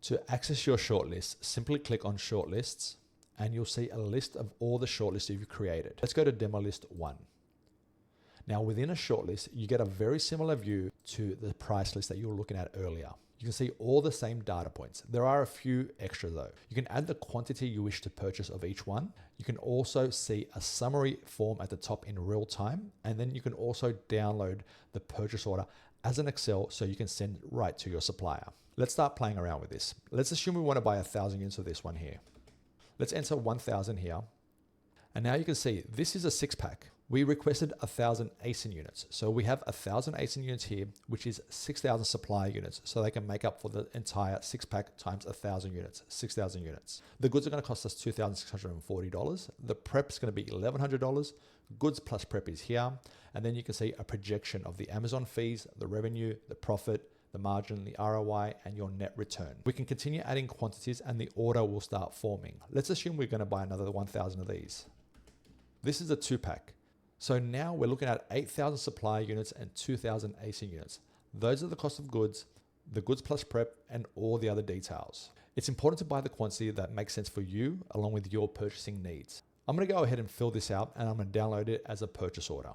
To access your shortlist, simply click on Shortlists and you'll see a list of all the shortlists you've created. Let's go to Demo List 1. Now within a shortlist, you get a very similar view to the price list that you were looking at earlier. You can see all the same data points. There are a few extra though. You can add the quantity you wish to purchase of each one. You can also see a summary form at the top in real time. And then you can also download the purchase order as an Excel so you can send it right to your supplier. Let's start playing around with this. Let's assume we want to buy 1,000 units of this one here. Let's enter 1,000 here. And now you can see this is a 6-pack. We requested 1,000 ASIN units. So we have 1,000 ASIN units here, which is 6,000 supplier units. So they can make up for the entire 6-pack times 1,000 units, 6,000 units. The goods are going to cost us $2,640. The prep is going to be $1,100. Goods plus prep is here. And then you can see a projection of the Amazon fees, the revenue, the profit, the margin, the ROI, and your net return. We can continue adding quantities and the order will start forming. Let's assume we're going to buy another 1,000 of these. This is a 2-pack. So now we're looking at 8,000 supplier units and 2,000 ASIN units. Those are the cost of goods, the goods plus prep, and all the other details. It's important to buy the quantity that makes sense for you along with your purchasing needs. I'm going to go ahead and fill this out and I'm going to download it as a purchase order.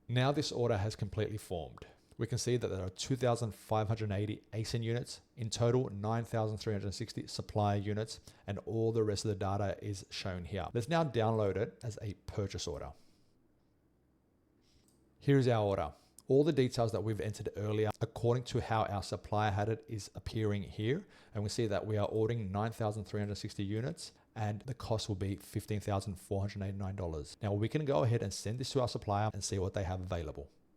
Now this order has completely formed. We can see that there are 2,580 ASIN units, in total 9,360 supplier units, and all the rest of the data is shown here. Let's now download it as a purchase order. Here's our order. All the details that we've entered earlier, according to how our supplier had it, is appearing here. And we see that we are ordering 9,360 units and the cost will be $15,489. Now we can go ahead and send this to our supplier and see what they have available.